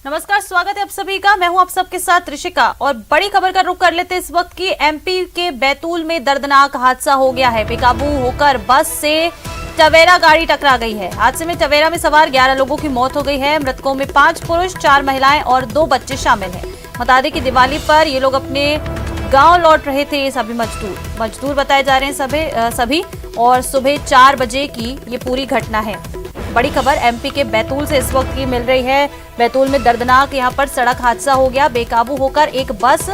नमस्कार, स्वागत है आप सभी का। मैं हूं आप सबके साथ ऋषिका और बड़ी खबर का रुख कर लेते हैं इस वक्त की। एमपी के बैतूल में दर्दनाक हादसा हो गया है। बेकाबू होकर बस से टवेरा गाड़ी टकरा गई है। हादसे में टवेरा में सवार 11 लोगों की मौत हो गई है। मृतकों में 5 पुरुष, 4 महिलाएं और 2 बच्चे शामिल हैं। बता दें कि दिवाली पर ये लोग अपने गांव लौट रहे थे। सभी मजदूर बताए जा रहे हैं सभी और सुबह 4 बजे की ये पूरी घटना है। बड़ी खबर एमपी के बैतूल से इस वक्त की मिल रही है। बैतूल में दर्दनाक यहां पर सड़क हादसा हो गया। बेकाबू होकर एक बस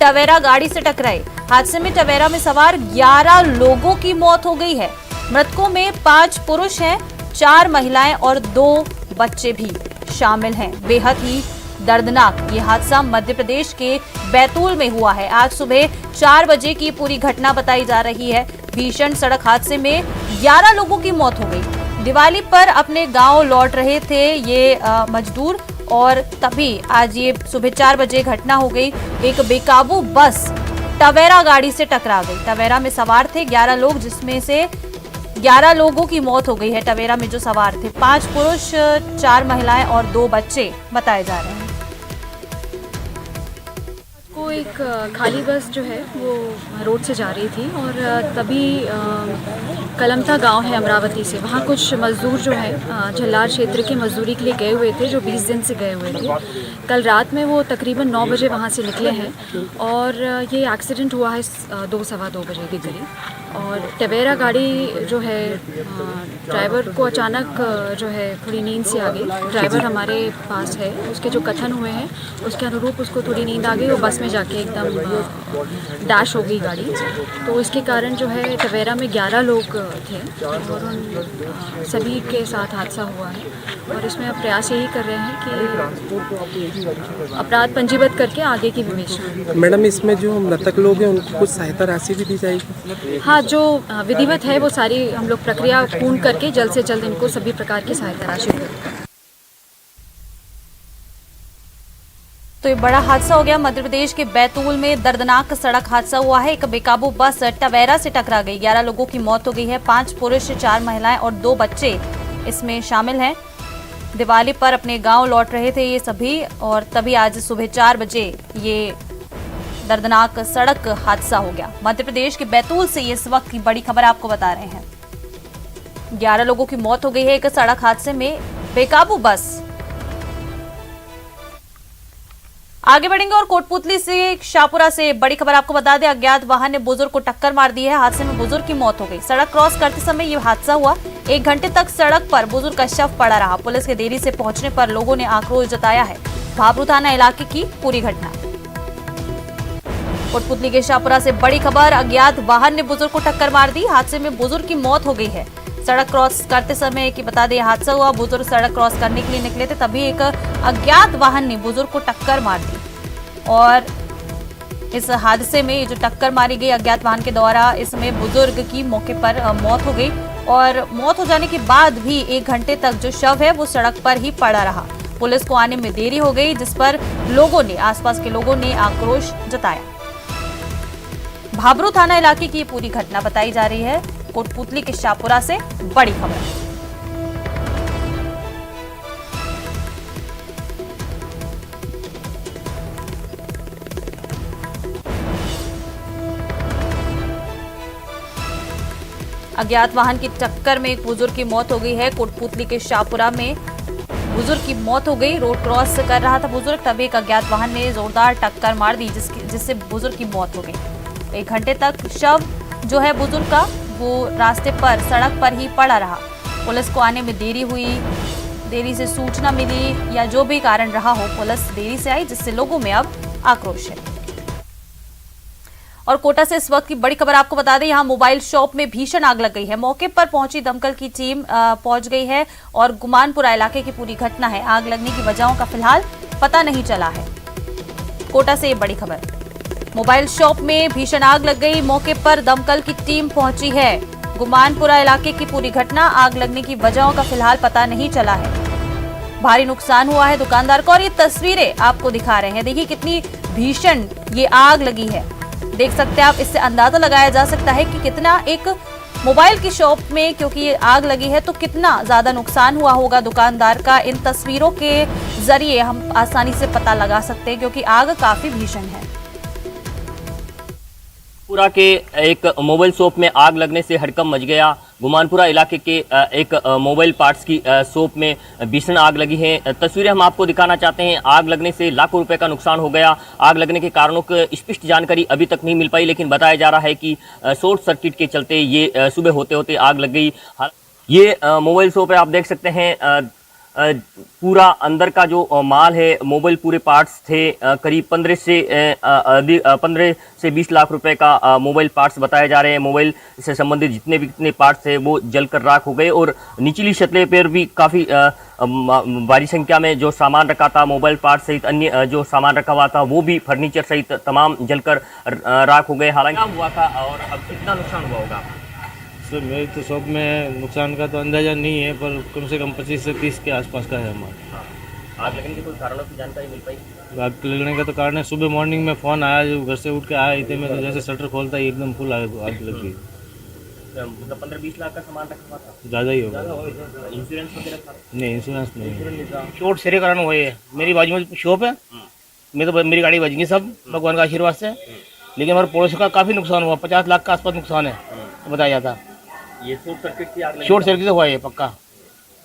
टवेरा गाड़ी से टकराई। हादसे में टवेरा में सवार 11 लोगों की मौत हो गई है। मृतकों में 5 पुरुष हैं, 4 महिलाएं और 2 बच्चे भी शामिल हैं। बेहद ही दर्दनाक ये हादसा मध्य प्रदेश के बैतूल में हुआ है। आज सुबह 4 बजे की पूरी घटना बताई जा रही है। भीषण सड़क हादसे में 11 लोगों की मौत हो गई। दिवाली पर अपने गांव लौट रहे थे ये मजदूर और तभी आज ये सुबह 4 बजे घटना हो गई। एक बेकाबू बस टवेरा गाड़ी से टकरा गई। टवेरा में सवार थे 11 लोग, जिसमें से 11 लोगों की मौत हो गई है। टवेरा में जो सवार थे 5 पुरुष, 4 महिलाएं और 2 बच्चे बताए जा रहे हैं। को एक खाली बस जो है वो रोड से जा रही थी और तभी कलमता गांव है अमरावती से, वहाँ कुछ मज़दूर जो है झल्लार क्षेत्र की मजदूरी के लिए गए हुए थे, जो 20 दिन से गए हुए थे। कल रात में वो तकरीबन 9 बजे वहाँ से निकले हैं और ये एक्सीडेंट हुआ है 2 सवा 2 बजे के करीब। और टवेरा गाड़ी जो है ड्राइवर को अचानक जो है थोड़ी नींद से आ गई। ड्राइवर हमारे पास है, उसके जो कथन हुए हैं उसके अनुरूप उसको थोड़ी नींद आ गई। वो बस में जाके एकदम डैश हो गई गाड़ी। तो इसके कारण जो है टवेरा में 11 लोग थे और उन सभी के साथ हादसा हुआ है। और इसमें अब प्रयास यही कर रहे हैं कि अपराध पंजीबद्ध करके आगे की विवेचना। मैडम, इसमें जो मृतक लोग हैं उनको कुछ सहायता राशि भी दी जाएगी? हाँ, जो विधिवत है वो सारी हम लोग प्रक्रिया पूर्ण करके जल्द से जल्द इनको सभी प्रकार की सहायता राशि देंगे। तो ये बड़ा हादसा हो गया। मध्य प्रदेश के बैतूल में दर्दनाक सड़क हादसा हुआ है। एक बेकाबू बस टवेरा से टकरा गई। 11 लोगों की मौत हो गई है। 5 पुरुष, 4 महिलाएं और 2 बच्चे इसमें शामिल हैं। दिवाली पर अपने गांव लौट रहे थे ये सभी और तभी आज सुबह 4 बजे ये दर्दनाक सड़क हादसा हो गया। मध्य प्रदेश के बैतूल से ये इस वक्त की बड़ी खबर आपको बता रहे हैं। 11 लोगों की मौत हो गई है एक सड़क हादसे में। बेकाबू बस। आगे बढ़ेंगे और कोटपुतली से शाहपुरा से बड़ी खबर आपको बता दें। अज्ञात वाहन ने बुजुर्ग को टक्कर मार दी है। हादसे में बुजुर्ग की मौत हो गई। सड़क क्रॉस करते समय यह हादसा हुआ। 1 घंटे तक सड़क पर बुजुर्ग का शव पड़ा रहा। पुलिस के देरी से पहुंचने पर लोगों ने आक्रोश जताया है। भाबरू थाना इलाके की पूरी घटना। कोटपुतली के शाहपुरा से बड़ी खबर। अज्ञात वाहन ने बुजुर्ग को टक्कर मार दी। हादसे में बुजुर्ग की मौत हो गई है। सड़क क्रॉस करते समय की बता दें हादसा हुआ। बुजुर्ग सड़क क्रॉस करने के लिए निकले थे, तभी एक अज्ञात वाहन ने बुजुर्ग को टक्कर मार दी और इस हादसे में ये जो टक्कर मारी गई अज्ञात वाहन के द्वारा, इसमें बुजुर्ग की मौके पर मौत हो गई और मौत हो जाने के बाद भी 1 घंटे तक जो शव है वो सड़क पर ही पड़ा रहा। पुलिस को आने में देरी हो गई, जिस पर आसपास के लोगों ने आक्रोश जताया। भाबरू थाना इलाके की पूरी घटना बताई जा रही है। कोटपुतली के शाहपुरा से बड़ी खबर। अज्ञात वाहन की टक्कर में एक बुजुर्ग की मौत हो गई है। कोटपुतली के शाहपुरा में बुजुर्ग की मौत हो गई। रोड क्रॉस कर रहा था बुजुर्ग, तभी एक अज्ञात वाहन ने जोरदार टक्कर मार दी, जिससे बुजुर्ग की मौत हो गई। 1 घंटे तक शव जो है बुजुर्ग का वो रास्ते पर सड़क पर ही पड़ा रहा। पुलिस को आने में देरी हुई, देरी से सूचना मिली या जो भी कारण रहा हो, पुलिस देरी से आई, जिससे लोगों में अब आक्रोश है। और कोटा से इस वक्त की बड़ी खबर आपको बता दें। यहां मोबाइल शॉप में भीषण आग लग गई है। मौके पर पहुंची दमकल की टीम पहुंच गई है और गुमानपुरा इलाके की पूरी घटना है। आग लगने की वजहों का फिलहाल पता नहीं चला है। कोटा से ये बड़ी खबर। मोबाइल शॉप में भीषण आग लग गई। मौके पर दमकल की टीम पहुंची है। गुमानपुरा इलाके की पूरी घटना। आग लगने की वजहों का फिलहाल पता नहीं चला है। भारी नुकसान हुआ है दुकानदार को और ये तस्वीरें आपको दिखा रहे हैं। देखिए कितनी भीषण ये आग लगी है। देख सकते हैं आप, इससे अंदाजा लगाया जा सकता है कि कितना एक मोबाइल की शॉप में क्योंकि ये आग लगी है तो कितना ज्यादा नुकसान हुआ होगा दुकानदार का, इन तस्वीरों के जरिए हम आसानी से पता लगा सकते हैं क्योंकि आग काफी भीषण है। पूरा के एक मोबाइल शॉप में आग लगने से हड़कंप मच गया। गुमानपुरा इलाके के एक मोबाइल पार्ट्स की शॉप में भीषण आग लगी है। तस्वीरें हम आपको दिखाना चाहते हैं। आग लगने से लाखों रुपए का नुकसान हो गया। आग लगने के कारणों की स्पष्ट जानकारी अभी तक नहीं मिल पाई, लेकिन बताया जा रहा है कि शॉर्ट सर्किट के चलते ये सुबह होते होते आग लग गई। ये मोबाइल शॉप है, आप देख सकते हैं। पूरा अंदर का जो माल है, मोबाइल पूरे पार्ट्स थे, करीब 15 से 20 लाख रुपए का मोबाइल पार्ट्स बताए जा रहे हैं। मोबाइल से संबंधित जितने पार्ट्स थे वो जलकर राख हो गए और निचली सतह पर भी काफ़ी भारी संख्या में जो सामान रखा था, मोबाइल पार्ट्स सहित अन्य जो सामान रखा हुआ था वो भी फर्नीचर सहित तमाम जलकर राख हो गए। हालांकि हुआ था और अब कितना नुकसान हुआ होगा? सर मेरी तो शॉप में नुकसान का तो अंदाज़ा नहीं है, पर कम से कम 25 से 30 के आसपास का है हमारा। आग लगने के कोई कारणों की जानकारी मिल पाई? आग लगने का तो कारण है, सुबह मॉर्निंग में फ़ोन आया, जो घर से उठ के आया इतने में तो जैसे शटर खोलता है एकदम फुल आग लग गई। मतलब 15-20 लाख का सामान रखा हुआ था, ज़्यादा ही होगा। इंश्योरेंस वगैरह था? नहीं, इंश्योरेंस नहीं। शॉर्ट सर्किट कारण हुए है। मेरी बाजू में शॉप है, मैं तो मेरी गाड़ी बच गई सब भगवान का आशीर्वाद से, लेकिन हमारे पड़ोसी का काफ़ी नुकसान हुआ। 50 लाख का आसपास नुकसान है बताया जाता। ये शॉर्ट सर्किट की आग लगी? शॉर्ट सर्किट से हुआ है पक्का।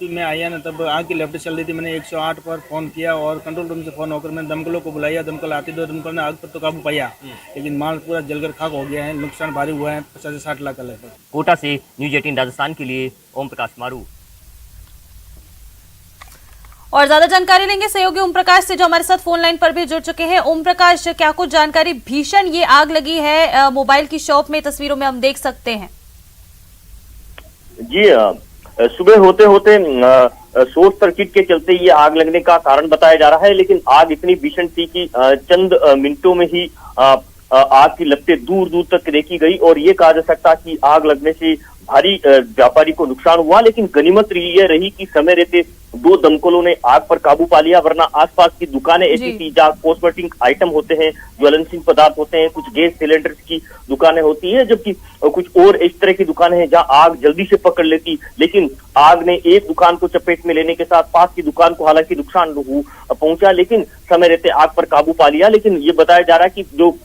मैं आया ना तब आग की लपटें चल रही थी। मैंने 108 पर फ़ोन किया और कंट्रोल रूम से फ़ोन होकर मैंने दमकलों को बुलाया। दमकल आती तो दमकल ने आग पर तो काबू पाया, लेकिन माल पूरा जलकर खाक हो गया है। नुकसान भारी हुआ है, 50 से 60 लाख का लगभग। कोटा से न्यूज़ 18 राजस्थान के लिए ओम प्रकाश मारू। और ज्यादा जानकारी लेंगे सहयोगी ओम प्रकाश से, जो हमारे साथ फोन लाइन पर भी जुड़ चुके हैं। ओम प्रकाश, क्या कुछ जानकारी? भीषण ये आग लगी है मोबाइल की शॉप में, तस्वीरों में हम देख सकते हैं। जी, सुबह होते होते शॉर्ट सर्किट के चलते ये आग लगने का कारण बताया जा रहा है, लेकिन आग इतनी भीषण थी कि चंद मिनटों में ही आग की लपटें दूर दूर तक देखी गई और ये कहा जा सकता कि आग लगने से भारी व्यापारी को नुकसान हुआ। लेकिन गनीमत ये रही कि समय रहते 2 दमकलों ने आग पर काबू पा लिया, वरना आसपास की दुकानें ऐसी थी जहाँ कॉस्मेटिक आइटम होते हैं, ज्वलनशील पदार्थ होते हैं, कुछ गैस सिलेंडर की दुकानें होती है, जबकि कुछ और इस तरह की दुकानें हैं जहाँ आग जल्दी से पकड़ लेती। लेकिन आग ने एक दुकान को चपेट में लेने के साथ पास की दुकान को हालांकि नुकसान पहुंचा, लेकिन समय रहते आग पर काबू पा लिया। लेकिन ये बताया जा रहा है कि जो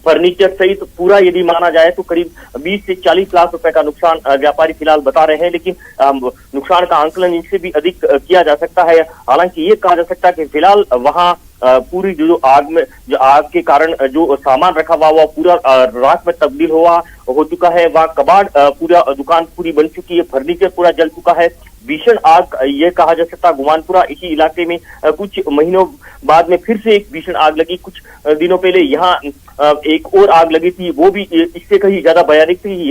फर्नीचर सहित पूरा यदि माना जाए तो करीब 20 से 40 लाख रुपए का नुकसान व्यापारी फिलहाल बता रहे हैं, लेकिन नुकसान का आंकलन इससे भी अधिक किया जा सकता है। हालांकि ये कहा जा सकता है कि फिलहाल वहां पूरी जो आग के कारण जो सामान रखा हुआ पूरा राख में तब्दील हो चुका है। वहाँ कबाड़ पूरा दुकान पूरी बन चुकी है, फर्नीचर पूरा जल चुका है। भीषण आग ये कहा जा सकता गुमानपुरा इसी इलाके में कुछ महीनों बाद में फिर से एक भीषण आग लगी। कुछ दिनों पहले यहाँ एक और आग लगी थी, वो भी इससे कहीं ज्यादा भयानक थी।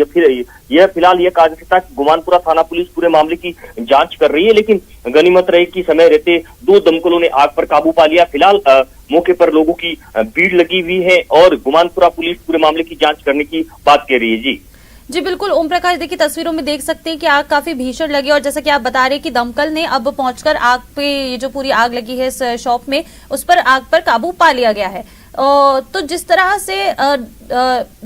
यह फिलहाल ये कहा जा सकता है गुमानपुरा थाना पुलिस पूरे मामले की जांच कर रही है, लेकिन गनीमत रहे कि समय रहते 2 दमकलों ने आग पर काबू पा लिया। फिलहाल मौके पर लोगों की भीड़ लगी हुई है और गुमानपुरा पुलिस पूरे मामले की जांच करने की बात कह रही है। जी बिल्कुल ओम प्रकाश, देखिए तस्वीरों में देख सकते हैं कि आग काफी भीषण लगी और जैसा कि आप बता रहे हैं कि दमकल ने अब पहुंचकर आग पे, ये जो पूरी आग लगी है इस शॉप में, उस पर आग पर काबू पा लिया गया है। तो जिस तरह से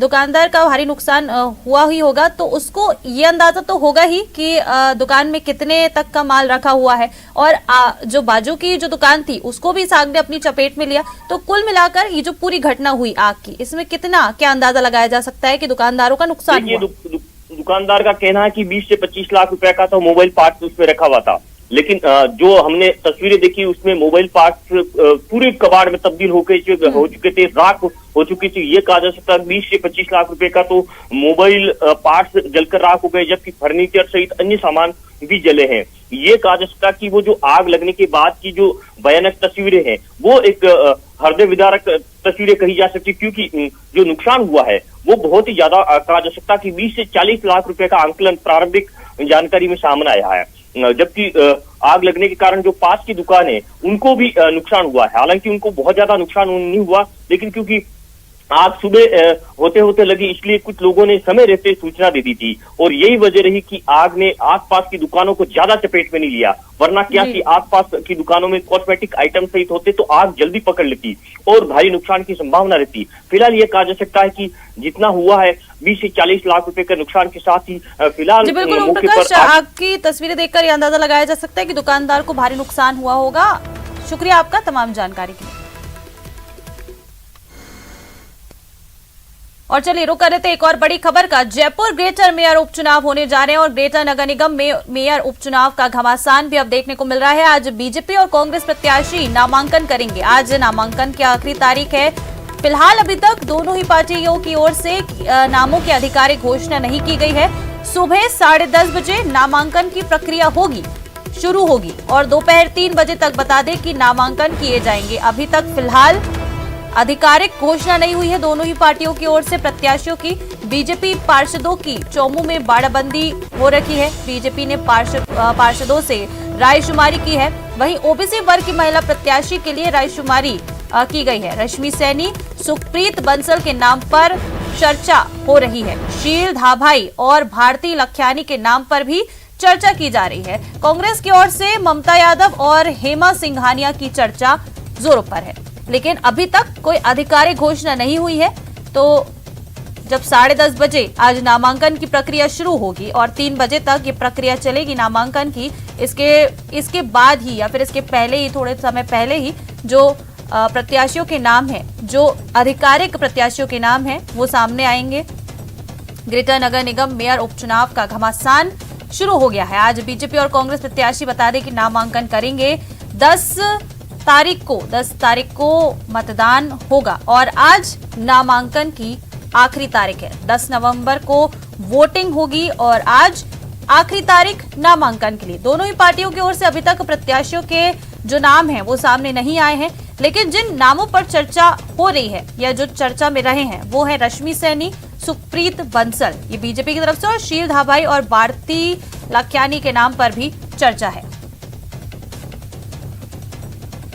दुकानदार का भारी नुकसान हुआ ही होगा, तो उसको ये अंदाजा तो होगा ही कि दुकान में कितने तक का माल रखा हुआ है, और जो बाजू की जो दुकान थी उसको भी इस आग ने अपनी चपेट में लिया। तो कुल मिलाकर ये जो पूरी घटना हुई आग की, इसमें कितना क्या अंदाजा लगाया जा सकता है कि दुकानदारों का नुकसान हुआ? दुकानदार का कहना है कि 20 से 25 लाख रुपए का तो मोबाइल पार्ट्स उसमें रखा हुआ था, लेकिन जो हमने तस्वीरें देखी उसमें मोबाइल पार्ट्स पूरे कबाड़ में तब्दील हो चुके थे, राख हो चुकी थी। ये कहा जा सकता है 20 से 25 लाख रुपए का तो मोबाइल पार्ट्स जलकर राख हो गए, जबकि फर्नीचर सहित अन्य सामान भी जले हैं। ये कहा जा सकता है कि वो जो आग लगने के बाद की जो भयानक तस्वीरें हैं वो एक हृदय विदारक तस्वीरें कही जा सकती, क्योंकि जो नुकसान हुआ है वो बहुत ही ज्यादा कहा जा सकता कि 20 से 40 लाख रुपए का आंकलन प्रारंभिक जानकारी में सामने आया है। जबकि आग लगने के कारण जो पास की दुकान है उनको भी नुकसान हुआ है। हालांकि उनको बहुत ज्यादा नुकसान नहीं हुआ, लेकिन क्योंकि आग सुबह होते होते लगी, इसलिए कुछ लोगों ने समय रहते सूचना दे दी थी और यही वजह रही कि आग ने आसपास की दुकानों को ज्यादा चपेट में नहीं लिया। वरना क्या कि आसपास की दुकानों में कॉस्मेटिक आइटम सहित होते तो आग जल्दी पकड़ लेती और भारी नुकसान की संभावना रहती। फिलहाल ये कहा जा सकता है कि जितना हुआ है 20 से 40 लाख रुपए का नुकसान के साथ ही फिलहाल बिल्कुल ओम प्रकाश, आग की तस्वीरें देखकर यह अंदाजा लगाया जा सकता है कि दुकानदार को भारी नुकसान हुआ होगा। शुक्रिया आपका तमाम जानकारी के लिए। और चलिए रुक कर लेते एक और बड़ी खबर का। जयपुर ग्रेटर मेयर उपचुनाव होने जा रहे हैं और ग्रेटर नगर निगम में मेयर उपचुनाव का घमासान भी अब देखने को मिल रहा है। आज बीजेपी और कांग्रेस प्रत्याशी नामांकन करेंगे। आज नामांकन की आखिरी तारीख है। फिलहाल अभी तक दोनों ही पार्टियों की ओर से नामों की आधिकारिक घोषणा नहीं की गई है। सुबह 10:30 बजे नामांकन की प्रक्रिया शुरू होगी और दोपहर 3 बजे तक बता दें कि नामांकन किए जाएंगे। अभी तक फिलहाल आधिकारिक घोषणा नहीं हुई है दोनों ही पार्टियों की ओर से प्रत्याशियों की। बीजेपी पार्षदों की चौमू में बाड़ाबंदी हो रखी है। बीजेपी ने पार्षदों से रायशुमारी की है। वहीं ओबीसी वर्ग की महिला प्रत्याशी के लिए रायशुमारी की गई है। रश्मि सैनी, सुखप्रीत बंसल के नाम पर चर्चा हो रही है। शील धाभाई और भारती लख्यानी के नाम पर भी चर्चा की जा रही है। कांग्रेस की ओर से ममता यादव और हेमा सिंघानिया की चर्चा जोरों पर है, लेकिन अभी तक कोई आधिकारिक घोषणा नहीं हुई है। तो जब 10:30 बजे आज नामांकन की प्रक्रिया शुरू होगी और 3 बजे तक ये प्रक्रिया चलेगी नामांकन की, इसके बाद ही या फिर इसके पहले ही, थोड़े समय पहले ही जो प्रत्याशियों के नाम है, जो आधिकारिक प्रत्याशियों के नाम है, वो सामने आएंगे। ग्रेटर नगर निगम मेयर उपचुनाव का घमासान शुरू हो गया है। आज बीजेपी और कांग्रेस प्रत्याशी बता दें कि नामांकन करेंगे। 10 तारीख को मतदान होगा और आज नामांकन की आखिरी तारीख है। 10 नवंबर को वोटिंग होगी और आज आखिरी तारीख नामांकन के लिए। दोनों ही पार्टियों की ओर से अभी तक प्रत्याशियों के जो नाम हैं वो सामने नहीं आए हैं, लेकिन जिन नामों पर चर्चा हो रही है या जो चर्चा में रहे हैं वो है रश्मि सैनी, सुखप्रीत बंसल, ये बीजेपी की तरफ से, और शील धाभाई और भारती लख्यानी के नाम पर भी चर्चा है।